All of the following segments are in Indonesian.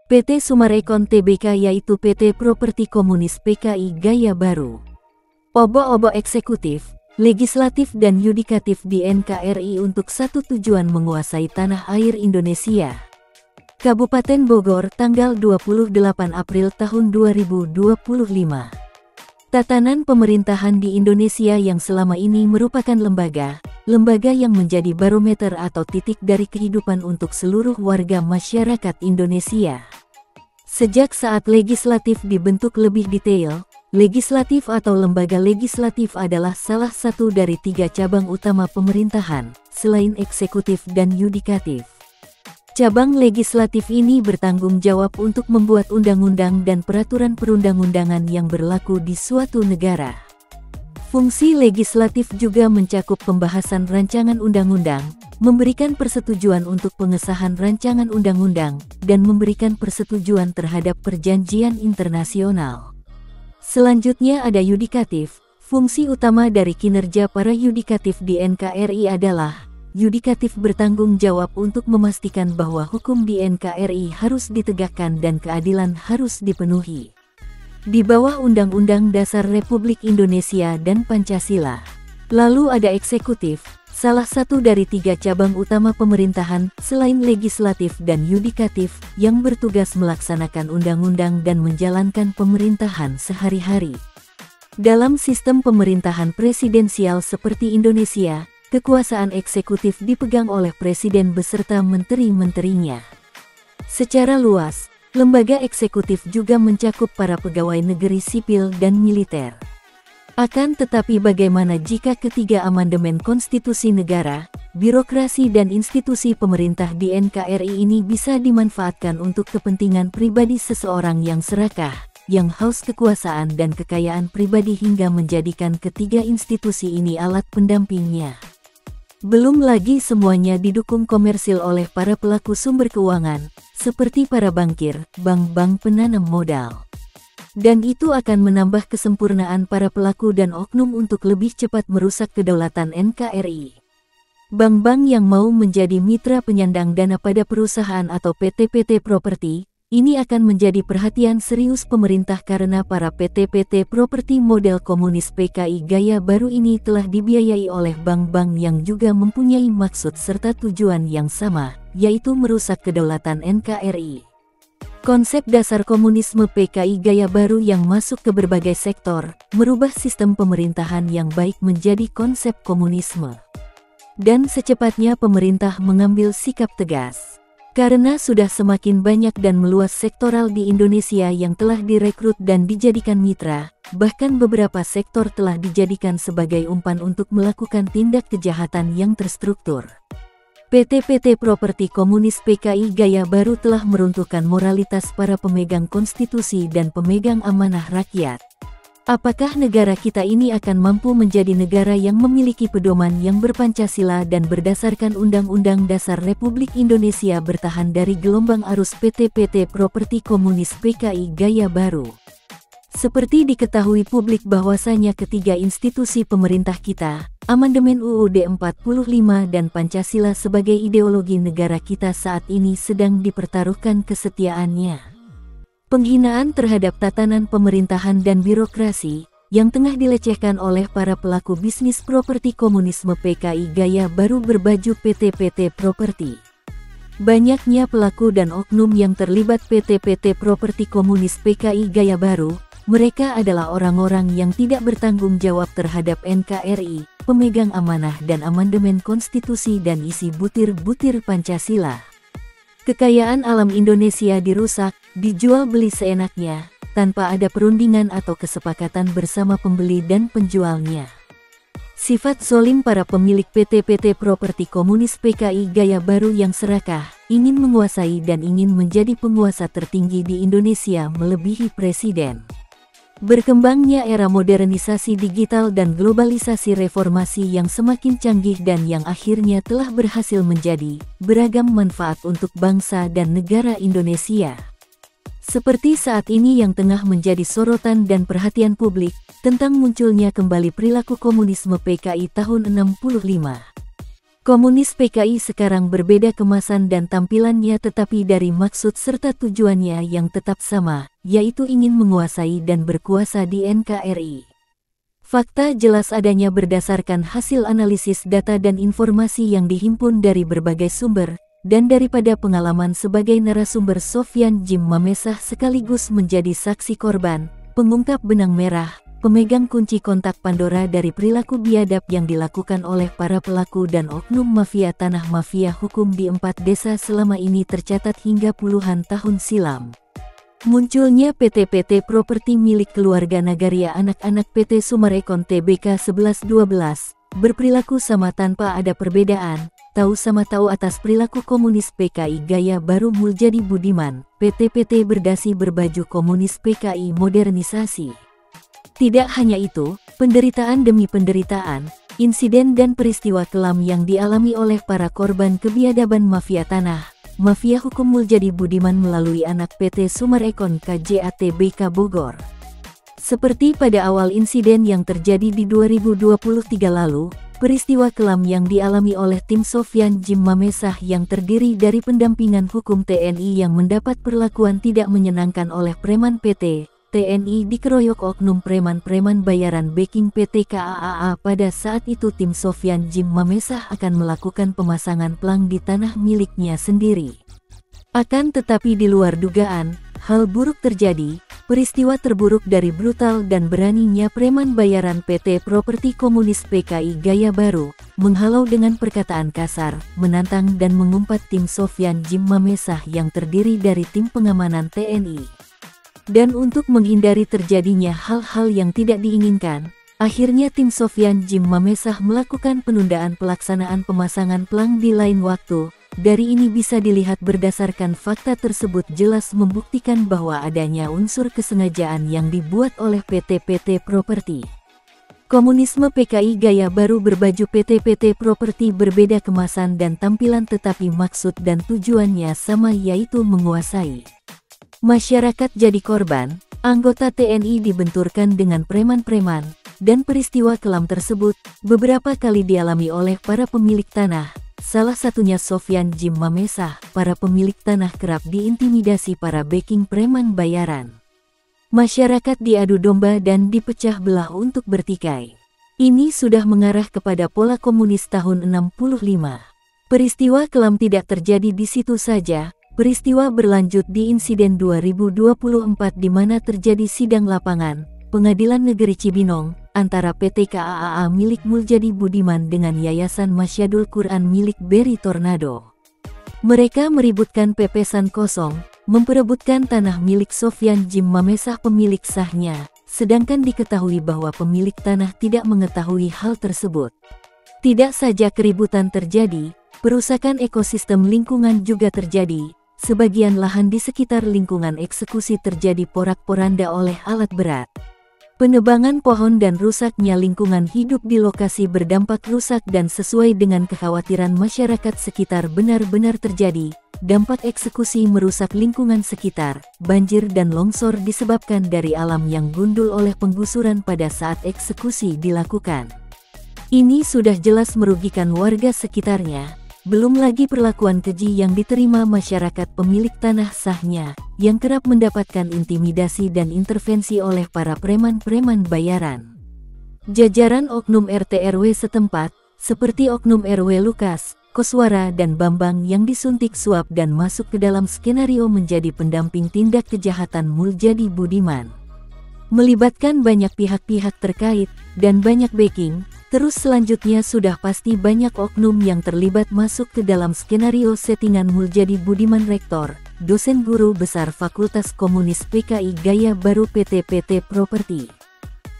PT Summarecon Tbk yaitu PT Properti Komunis PKI Gaya Baru. Obo-obo eksekutif, legislatif dan yudikatif di NKRI untuk satu tujuan menguasai tanah air Indonesia. Kabupaten Bogor, tanggal 28 April tahun 2025. Tatanan pemerintahan di Indonesia yang selama ini merupakan lembaga yang menjadi barometer atau titik dari kehidupan untuk seluruh warga masyarakat Indonesia. Sejak saat legislatif dibentuk lebih detail, legislatif atau lembaga legislatif adalah salah satu dari 3 cabang utama pemerintahan, selain eksekutif dan yudikatif. Cabang legislatif ini bertanggung jawab untuk membuat undang-undang dan peraturan perundang-undangan yang berlaku di suatu negara. Fungsi legislatif juga mencakup pembahasan rancangan undang-undang, memberikan persetujuan untuk pengesahan rancangan undang-undang, dan memberikan persetujuan terhadap perjanjian internasional. Selanjutnya ada yudikatif. Fungsi utama dari kinerja para yudikatif di NKRI adalah yudikatif bertanggung jawab untuk memastikan bahwa hukum di NKRI harus ditegakkan dan keadilan harus dipenuhi. Di bawah Undang-Undang Dasar Republik Indonesia dan Pancasila. Lalu ada eksekutif, salah satu dari 3 cabang utama pemerintahan selain legislatif dan yudikatif yang bertugas melaksanakan undang-undang dan menjalankan pemerintahan sehari-hari. Dalam sistem pemerintahan presidensial seperti Indonesia, kekuasaan eksekutif dipegang oleh presiden beserta menteri-menterinya. Secara luas, lembaga eksekutif juga mencakup para pegawai negeri sipil dan militer. Akan tetapi bagaimana jika ketiga amandemen konstitusi negara, birokrasi dan institusi pemerintah di NKRI ini bisa dimanfaatkan untuk kepentingan pribadi seseorang yang serakah, yang haus kekuasaan dan kekayaan pribadi hingga menjadikan ketiga institusi ini alat pendampingnya. Belum lagi semuanya didukung komersil oleh para pelaku sumber keuangan, seperti para bankir, bank-bank penanam modal. Dan itu akan menambah kesempurnaan para pelaku dan oknum untuk lebih cepat merusak kedaulatan NKRI. Bank-bank yang mau menjadi mitra penyandang dana pada perusahaan atau PT-PT properti, ini akan menjadi perhatian serius pemerintah karena para PT-PT properti model komunis PKI Gaya Baru ini telah dibiayai oleh bank-bank yang juga mempunyai maksud serta tujuan yang sama, yaitu merusak kedaulatan NKRI. Konsep dasar komunisme PKI Gaya Baru yang masuk ke berbagai sektor, merubah sistem pemerintahan yang baik menjadi konsep komunisme. Dan secepatnya pemerintah mengambil sikap tegas. Karena sudah semakin banyak dan meluas sektoral di Indonesia yang telah direkrut dan dijadikan mitra, bahkan beberapa sektor telah dijadikan sebagai umpan untuk melakukan tindak kejahatan yang terstruktur. PT-PT Properti Komunis PKI Gaya Baru telah meruntuhkan moralitas para pemegang konstitusi dan pemegang amanah rakyat. Apakah negara kita ini akan mampu menjadi negara yang memiliki pedoman yang berpancasila dan berdasarkan Undang-Undang Dasar Republik Indonesia bertahan dari gelombang arus PT-PT Properti Komunis PKI Gaya Baru? Seperti diketahui publik bahwasanya ketiga institusi pemerintah kita, Amandemen UUD 45 dan Pancasila sebagai ideologi negara kita saat ini sedang dipertaruhkan kesetiaannya. Penghinaan terhadap tatanan pemerintahan dan birokrasi, yang tengah dilecehkan oleh para pelaku bisnis properti komunisme PKI Gaya Baru berbaju PT-PT Properti. Banyaknya pelaku dan oknum yang terlibat PT-PT Properti Komunis PKI Gaya Baru, mereka adalah orang-orang yang tidak bertanggung jawab terhadap NKRI, pemegang amanah dan amandemen konstitusi dan isi butir-butir Pancasila. Kekayaan alam Indonesia dirusak, dijual beli seenaknya, tanpa ada perundingan atau kesepakatan bersama pembeli dan penjualnya. Sifat zolim para pemilik PT-PT Properti Komunis PKI Gaya Baru yang serakah, ingin menguasai dan ingin menjadi penguasa tertinggi di Indonesia melebihi presiden. Berkembangnya era modernisasi digital dan globalisasi reformasi yang semakin canggih dan yang akhirnya telah berhasil menjadi beragam manfaat untuk bangsa dan negara Indonesia. Seperti saat ini yang tengah menjadi sorotan dan perhatian publik tentang munculnya kembali perilaku komunisme PKI tahun 65. Komunis PKI sekarang berbeda kemasan dan tampilannya, tetapi dari maksud serta tujuannya yang tetap sama, yaitu ingin menguasai dan berkuasa di NKRI. Fakta jelas adanya berdasarkan hasil analisis data dan informasi yang dihimpun dari berbagai sumber, dan daripada pengalaman sebagai narasumber Sofyan Jim Mamesah sekaligus menjadi saksi korban, pengungkap benang merah, pemegang kunci kontak Pandora dari perilaku biadab yang dilakukan oleh para pelaku dan oknum mafia tanah mafia hukum di 4 desa selama ini tercatat hingga puluhan tahun silam. Munculnya PT-PT properti milik keluarga Nagaria anak-anak PT Sumarekon Tbk 1112, berperilaku sama tanpa ada perbedaan, tahu sama tahu atas perilaku komunis PKI gaya baru Muljadi Budiman, PT-PT berdasi berbaju komunis PKI modernisasi. Tidak hanya itu, penderitaan demi penderitaan, insiden dan peristiwa kelam yang dialami oleh para korban kebiadaban mafia tanah, mafia hukum Muljadi Budiman melalui anak PT Sumarekon KJATBK Bogor. Seperti pada awal insiden yang terjadi di 2023 lalu, peristiwa kelam yang dialami oleh tim Sofyan Jim Mamesah yang terdiri dari pendampingan hukum TNI yang mendapat perlakuan tidak menyenangkan oleh preman PT, TNI dikeroyok oknum preman-preman bayaran backing PT KAAA. Pada saat itu tim Sofyan Jim Mamesah akan melakukan pemasangan plang di tanah miliknya sendiri. Akan tetapi di luar dugaan, hal buruk terjadi. Peristiwa terburuk dari brutal dan beraninya preman bayaran PT Properti Komunis PKI Gaya Baru, menghalau dengan perkataan kasar, menantang dan mengumpat tim Sofyan Jim Mamesah yang terdiri dari tim pengamanan TNI. Dan untuk menghindari terjadinya hal-hal yang tidak diinginkan, akhirnya tim Sofyan Jim Mamesah melakukan penundaan pelaksanaan pemasangan plang di lain waktu. Dari ini bisa dilihat berdasarkan fakta tersebut jelas membuktikan bahwa adanya unsur kesengajaan yang dibuat oleh PT-PT properti. Komunisme PKI gaya baru berbaju PT-PT properti berbeda kemasan dan tampilan, tetapi maksud dan tujuannya sama, yaitu menguasai. Masyarakat jadi korban, anggota TNI dibenturkan dengan preman-preman, dan peristiwa kelam tersebut beberapa kali dialami oleh para pemilik tanah, salah satunya Sofyan Jim Mamesah. Para pemilik tanah kerap diintimidasi para backing preman bayaran. Masyarakat diadu domba dan dipecah belah untuk bertikai. Ini sudah mengarah kepada pola komunis tahun 65. Peristiwa kelam tidak terjadi di situ saja. Peristiwa berlanjut di insiden 2024 di mana terjadi sidang lapangan, Pengadilan Negeri Cibinong, antara PT KAAA milik Muljadi Budiman dengan Yayasan Masyadul Quran milik Berry Tornado. Mereka meributkan pepesan kosong, memperebutkan tanah milik Sofyan Jim Mamesah pemilik sahnya, sedangkan diketahui bahwa pemilik tanah tidak mengetahui hal tersebut. Tidak saja keributan terjadi, perusakan ekosistem lingkungan juga terjadi. Sebagian lahan di sekitar lingkungan eksekusi terjadi porak-poranda oleh alat berat. Penebangan pohon dan rusaknya lingkungan hidup di lokasi berdampak rusak dan sesuai dengan kekhawatiran masyarakat sekitar benar-benar terjadi. Dampak eksekusi merusak lingkungan sekitar, banjir dan longsor disebabkan dari alam yang gundul oleh penggusuran pada saat eksekusi dilakukan. Ini sudah jelas merugikan warga sekitarnya. Belum lagi perlakuan keji yang diterima masyarakat pemilik tanah sahnya, yang kerap mendapatkan intimidasi dan intervensi oleh para preman-preman bayaran. Jajaran oknum RT RW setempat, seperti oknum RW Lukas, Koswara dan Bambang yang disuntik suap dan masuk ke dalam skenario menjadi pendamping tindak kejahatan Muljadi Budiman. Melibatkan banyak pihak-pihak terkait, dan banyak backing. Terus selanjutnya sudah pasti banyak oknum yang terlibat masuk ke dalam skenario settingan Muljadi Budiman. Rektor, dosen guru besar Fakultas Komunis PKI Gaya Baru PT-PT Properti.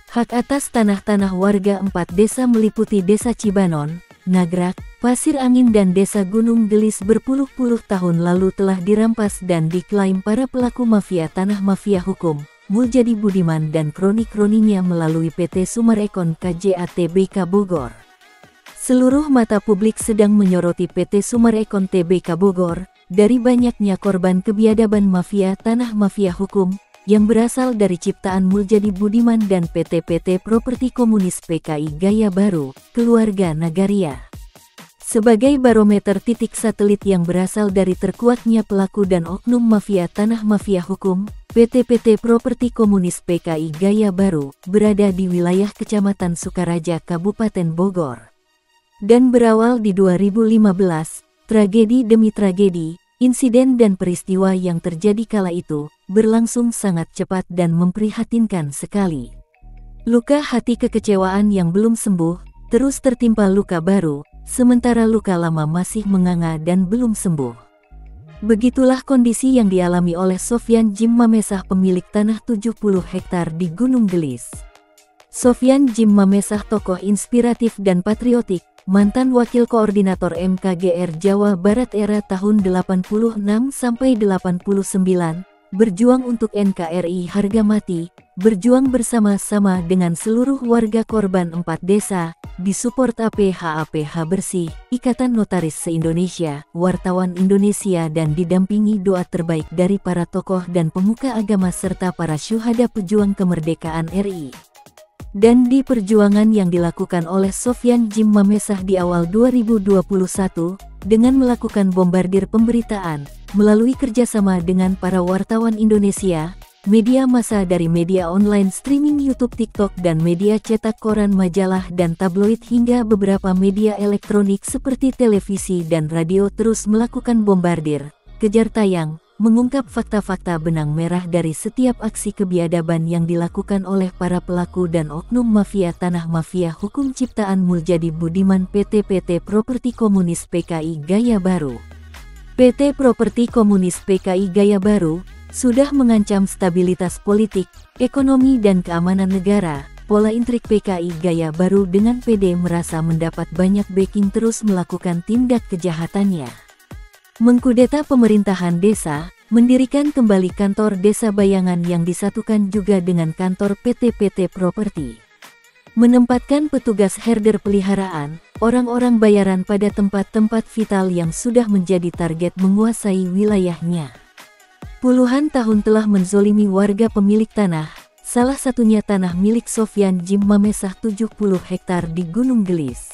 Hak atas tanah-tanah warga 4 desa meliputi Desa Cibanon, Nagrak, Pasir Angin dan Desa Gunung Gelis berpuluh-puluh tahun lalu telah dirampas dan diklaim para pelaku mafia tanah mafia hukum Muljadi Budiman dan kroni-kroninya melalui PT Sumarekon KJATBK Bogor. Seluruh mata publik sedang menyoroti PT Sumarekon Tbk Bogor dari banyaknya korban kebiadaban mafia tanah mafia hukum yang berasal dari ciptaan Muljadi Budiman dan PT-PT Properti Komunis PKI Gaya Baru, keluarga Nagaria. sebagai barometer titik satelit yang berasal dari terkuatnya pelaku dan oknum mafia tanah mafia hukum. PT Properti Komunis PKI Gaya Baru berada di wilayah Kecamatan Sukaraja, Kabupaten Bogor. Dan berawal di 2015, tragedi demi tragedi, insiden dan peristiwa yang terjadi kala itu berlangsung sangat cepat dan memprihatinkan sekali. Luka hati kekecewaan yang belum sembuh terus tertimpa luka baru, sementara luka lama masih menganga dan belum sembuh. Begitulah kondisi yang dialami oleh Sofyan Jim Mamesah, pemilik tanah 70 hektar di Gunung Gelis. Sofyan Jim Mamesah tokoh inspiratif dan patriotik, mantan wakil koordinator MKGR Jawa Barat era tahun 86 sampai 89, berjuang untuk NKRI harga mati, berjuang bersama-sama dengan seluruh warga korban 4 desa, disupport APH Bersih, Ikatan Notaris se-Indonesia, Wartawan Indonesia dan didampingi doa terbaik dari para tokoh dan pemuka agama serta para syuhada pejuang kemerdekaan RI. Dan di perjuangan yang dilakukan oleh Sofyan Jim Mamesah di awal 2021, dengan melakukan bombardir pemberitaan, melalui kerjasama dengan para wartawan Indonesia, media massa dari media online, streaming YouTube, TikTok dan media cetak, koran, majalah dan tabloid hingga beberapa media elektronik seperti televisi dan radio terus melakukan bombardir, kejar tayang, mengungkap fakta-fakta benang merah dari setiap aksi kebiadaban yang dilakukan oleh para pelaku dan oknum mafia tanah mafia hukum ciptaan Muljadi Budiman. PT Properti Komunis PKI Gaya Baru. PT Properti Komunis PKI Gaya Baru sudah mengancam stabilitas politik, ekonomi dan keamanan negara. Pola intrik PKI Gaya Baru dengan PD merasa mendapat banyak backing terus melakukan tindak kejahatannya. Mengkudeta pemerintahan desa, mendirikan kembali kantor desa bayangan yang disatukan juga dengan kantor PT Properti. Menempatkan petugas herder peliharaan, orang-orang bayaran pada tempat-tempat vital yang sudah menjadi target menguasai wilayahnya. Puluhan tahun telah menzolimi warga pemilik tanah, salah satunya tanah milik Sofyan Jim Mamesah 70 hektar di Gunung Gelis.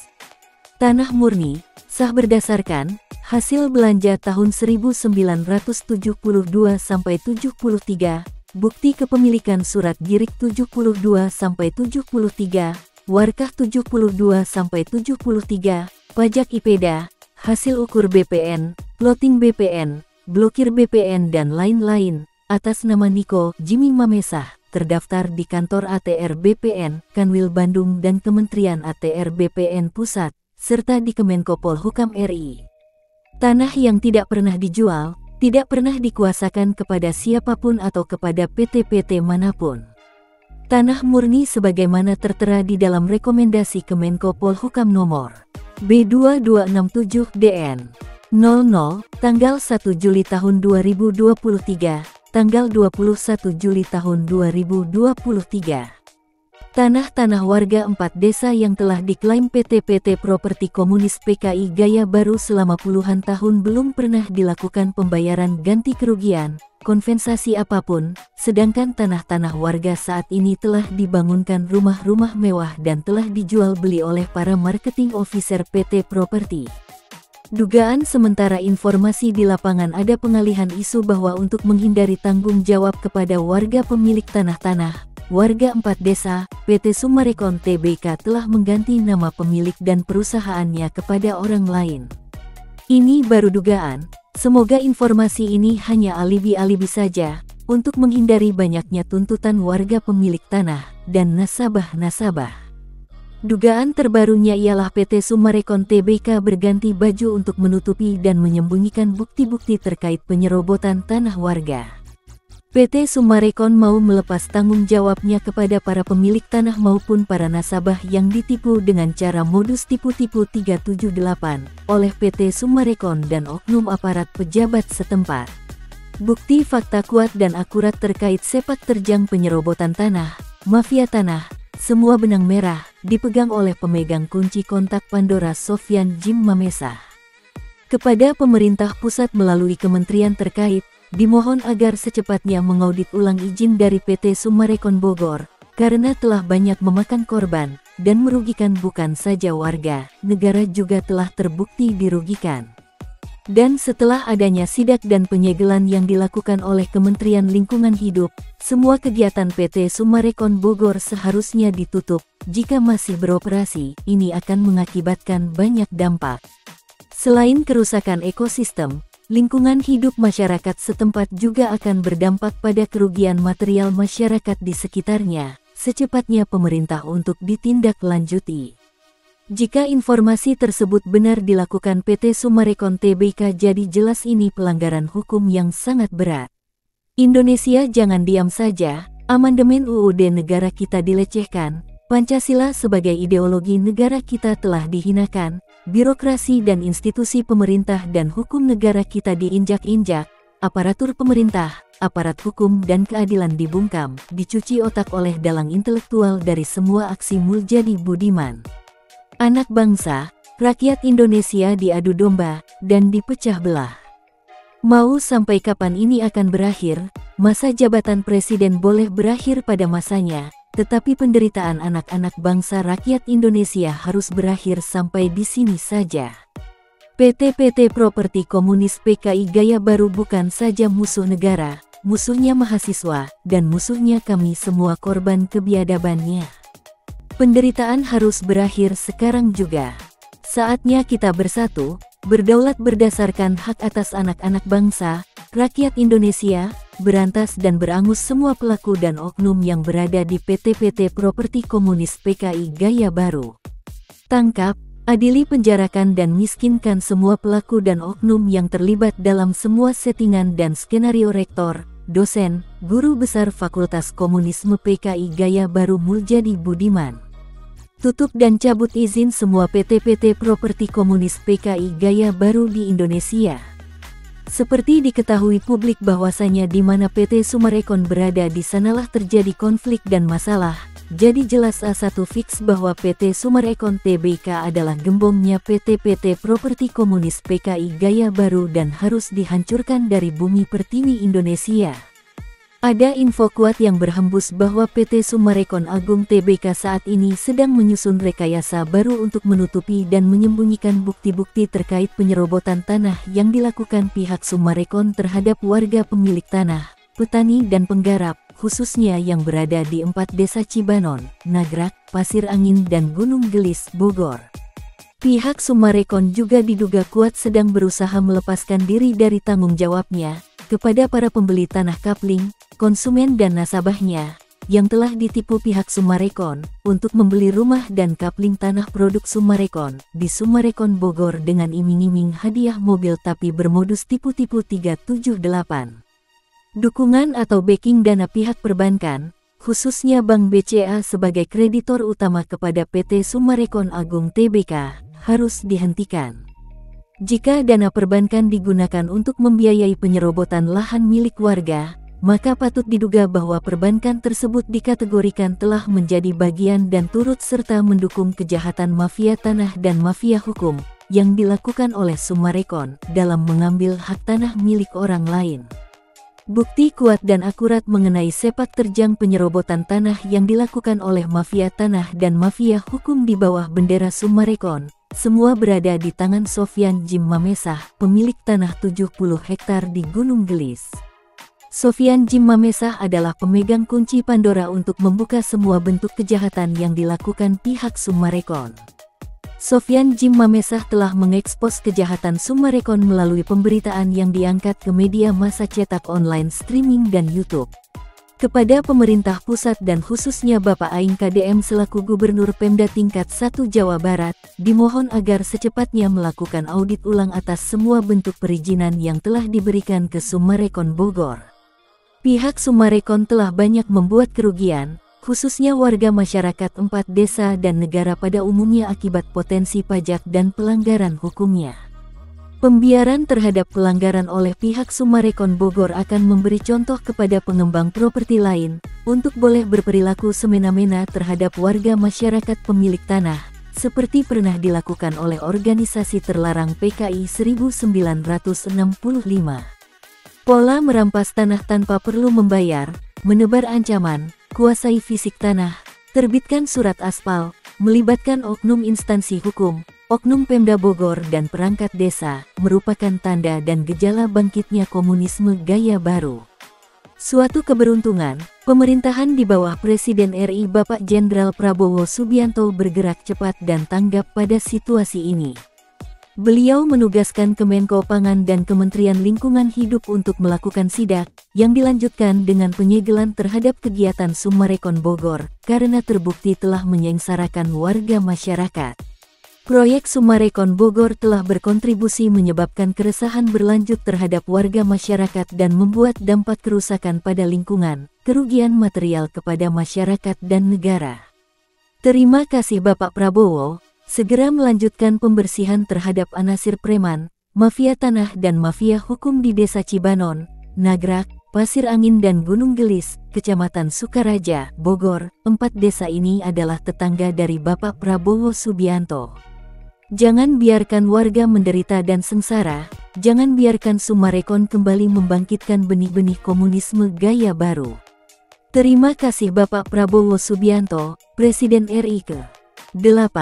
Tanah murni, sah berdasarkan hasil belanja tahun 1972-73, bukti kepemilikan surat girik 72-73, warkah 72-73, pajak IPEDA, hasil ukur BPN, plotting BPN, blokir BPN dan lain-lain, atas nama Niko Jimmy Mamesah, terdaftar di kantor ATR BPN, Kanwil Bandung dan Kementerian ATR BPN Pusat, serta di Kemenko Polhukam RI. Tanah yang tidak pernah dijual, tidak pernah dikuasakan kepada siapapun atau kepada PT manapun. Tanah murni sebagaimana tertera di dalam rekomendasi Kemenko Polhukam nomor B2267-DN. 00, tanggal 1 Juli tahun 2023, tanggal 21 Juli tahun 2023. Tanah-tanah warga 4 desa yang telah diklaim PT Properti Komunis PKI Gaya Baru selama puluhan tahun belum pernah dilakukan pembayaran ganti kerugian, kompensasi apapun, sedangkan tanah-tanah warga saat ini telah dibangunkan rumah-rumah mewah dan telah dijual beli oleh para marketing officer PT Properti. Dugaan sementara informasi di lapangan ada pengalihan isu bahwa untuk menghindari tanggung jawab kepada warga pemilik tanah-tanah, warga 4 desa, PT Summarecon Tbk telah mengganti nama pemilik dan perusahaannya kepada orang lain. Ini baru dugaan, semoga informasi ini hanya alibi-alibi saja, untuk menghindari banyaknya tuntutan warga pemilik tanah dan nasabah-nasabah. Dugaan terbarunya ialah PT Summarecon Tbk berganti baju untuk menutupi dan menyembunyikan bukti-bukti terkait penyerobotan tanah warga. PT Summarecon mau melepas tanggung jawabnya kepada para pemilik tanah maupun para nasabah yang ditipu dengan cara modus tipu-tipu 378 oleh PT Summarecon dan oknum aparat pejabat setempat. Bukti fakta kuat dan akurat terkait sepak terjang penyerobotan tanah, mafia tanah, semua benang merah, dipegang oleh pemegang kunci kontak Pandora Sofyan Jim Mamesah. Kepada pemerintah pusat melalui kementerian terkait, dimohon agar secepatnya mengaudit ulang izin dari PT Summarecon Bogor, karena telah banyak memakan korban, dan merugikan bukan saja warga, negara juga telah terbukti dirugikan. Dan setelah adanya sidak dan penyegelan yang dilakukan oleh Kementerian Lingkungan Hidup, semua kegiatan PT Summarecon Bogor seharusnya ditutup. Jika masih beroperasi, ini akan mengakibatkan banyak dampak. Selain kerusakan ekosistem, lingkungan hidup masyarakat setempat juga akan berdampak pada kerugian material masyarakat di sekitarnya. Secepatnya pemerintah untuk ditindaklanjuti. Jika informasi tersebut benar dilakukan PT Summarecon Tbk, jadi jelas ini pelanggaran hukum yang sangat berat. Indonesia jangan diam saja, amandemen UUD negara kita dilecehkan, Pancasila sebagai ideologi negara kita telah dihinakan, birokrasi dan institusi pemerintah dan hukum negara kita diinjak-injak, aparatur pemerintah, aparat hukum dan keadilan dibungkam, dicuci otak oleh dalang intelektual dari semua aksi Muljadi Budiman. Anak bangsa, rakyat Indonesia diadu domba, dan dipecah belah. Mau sampai kapan ini akan berakhir? Masa jabatan presiden boleh berakhir pada masanya, tetapi penderitaan anak-anak bangsa rakyat Indonesia harus berakhir sampai di sini saja. PT Properti Komunis PKI Gaya Baru bukan saja musuh negara, musuhnya mahasiswa, dan musuhnya kami semua korban kebiadabannya. Penderitaan harus berakhir sekarang juga. Saatnya kita bersatu, berdaulat berdasarkan hak atas anak-anak bangsa, rakyat Indonesia, berantas dan berangus semua pelaku dan oknum yang berada di PT Properti Komunis PKI Gaya Baru. Tangkap, adili, penjarakan dan miskinkan semua pelaku dan oknum yang terlibat dalam semua settingan dan skenario rektor, dosen, guru besar Fakultas Komunisme PKI Gaya Baru Muljadi Budiman. Tutup dan cabut izin semua PT Properti Komunis PKI Gaya Baru di Indonesia. Seperti diketahui publik bahwasanya di mana PT Summarecon berada di sanalah terjadi konflik dan masalah. Jadi jelas A1 fix bahwa PT Summarecon Tbk adalah gembongnya PT Properti Komunis PKI Gaya Baru dan harus dihancurkan dari bumi pertiwi Indonesia. Ada info kuat yang berhembus bahwa PT Summarecon Agung Tbk saat ini sedang menyusun rekayasa baru untuk menutupi dan menyembunyikan bukti-bukti terkait penyerobotan tanah yang dilakukan pihak Summarecon terhadap warga pemilik tanah, petani dan penggarap, khususnya yang berada di 4 desa Cibanon, Nagrak, Pasir Angin dan Gunung Gelis, Bogor. Pihak Summarecon juga diduga kuat sedang berusaha melepaskan diri dari tanggung jawabnya kepada para pembeli tanah kapling, konsumen dan nasabahnya, yang telah ditipu pihak Summarecon untuk membeli rumah dan kapling tanah produk Summarecon di Summarecon Bogor dengan iming-iming hadiah mobil tapi bermodus tipu-tipu 378. Dukungan atau backing dana pihak perbankan, khususnya Bank BCA sebagai kreditor utama kepada PT Summarecon Agung Tbk, harus dihentikan. Jika dana perbankan digunakan untuk membiayai penyerobotan lahan milik warga, maka patut diduga bahwa perbankan tersebut dikategorikan telah menjadi bagian dan turut serta mendukung kejahatan mafia tanah dan mafia hukum yang dilakukan oleh Summarecon dalam mengambil hak tanah milik orang lain. Bukti kuat dan akurat mengenai sepak terjang penyerobotan tanah yang dilakukan oleh mafia tanah dan mafia hukum di bawah bendera Summarecon, semua berada di tangan Sofyan Jim Mamesah, pemilik tanah 70 hektar di Gunung Gelis. Sofyan Jim Mamesah adalah pemegang kunci Pandora untuk membuka semua bentuk kejahatan yang dilakukan pihak Summarecon. Sofyan Jim Mamesah telah mengekspos kejahatan Summarecon melalui pemberitaan yang diangkat ke media massa cetak online, streaming dan YouTube. Kepada pemerintah pusat dan khususnya Bapak Aing KDM selaku Gubernur Pemda tingkat 1 Jawa Barat, dimohon agar secepatnya melakukan audit ulang atas semua bentuk perizinan yang telah diberikan ke Summarecon Bogor. Pihak Summarecon telah banyak membuat kerugian, khususnya warga masyarakat 4 desa dan negara pada umumnya akibat potensi pajak dan pelanggaran hukumnya. Pembiaran terhadap pelanggaran oleh pihak Summarecon Bogor akan memberi contoh kepada pengembang properti lain untuk boleh berperilaku semena-mena terhadap warga masyarakat pemilik tanah, seperti pernah dilakukan oleh organisasi terlarang PKI 1965. Pola merampas tanah tanpa perlu membayar, menebar ancaman, kuasai fisik tanah, terbitkan surat aspal, melibatkan oknum instansi hukum, oknum Pemda Bogor dan perangkat desa, merupakan tanda dan gejala bangkitnya komunisme gaya baru. Suatu keberuntungan, pemerintahan di bawah Presiden RI Bapak Jenderal Prabowo Subianto bergerak cepat dan tanggap pada situasi ini. Beliau menugaskan Kemenko Pangan dan Kementerian Lingkungan Hidup untuk melakukan sidak, yang dilanjutkan dengan penyegelan terhadap kegiatan Summarecon Bogor, karena terbukti telah menyengsarakan warga masyarakat. Proyek Summarecon Bogor telah berkontribusi menyebabkan keresahan berlanjut terhadap warga masyarakat dan membuat dampak kerusakan pada lingkungan, kerugian material kepada masyarakat dan negara. Terima kasih Bapak Prabowo. Segera melanjutkan pembersihan terhadap anasir preman, mafia tanah dan mafia hukum di Desa Cibanon, Nagrak, Pasir Angin dan Gunung Gelis, Kecamatan Sukaraja, Bogor. 4 desa ini adalah tetangga dari Bapak Prabowo Subianto. Jangan biarkan warga menderita dan sengsara, jangan biarkan Summarecon kembali membangkitkan benih-benih komunisme gaya baru. Terima kasih Bapak Prabowo Subianto, Presiden RI ke-8.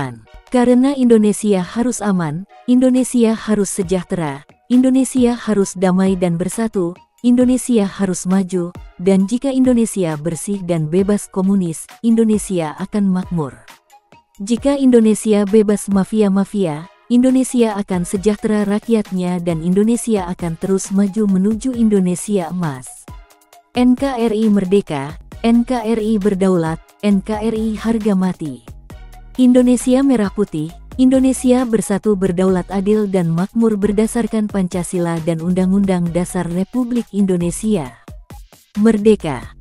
Karena Indonesia harus aman, Indonesia harus sejahtera, Indonesia harus damai dan bersatu, Indonesia harus maju, dan jika Indonesia bersih dan bebas komunis, Indonesia akan makmur. Jika Indonesia bebas mafia-mafia, Indonesia akan sejahtera rakyatnya dan Indonesia akan terus maju menuju Indonesia emas. NKRI merdeka, NKRI berdaulat, NKRI harga mati. Indonesia merah putih, Indonesia bersatu berdaulat adil dan makmur berdasarkan Pancasila dan Undang-Undang Dasar Republik Indonesia. Merdeka!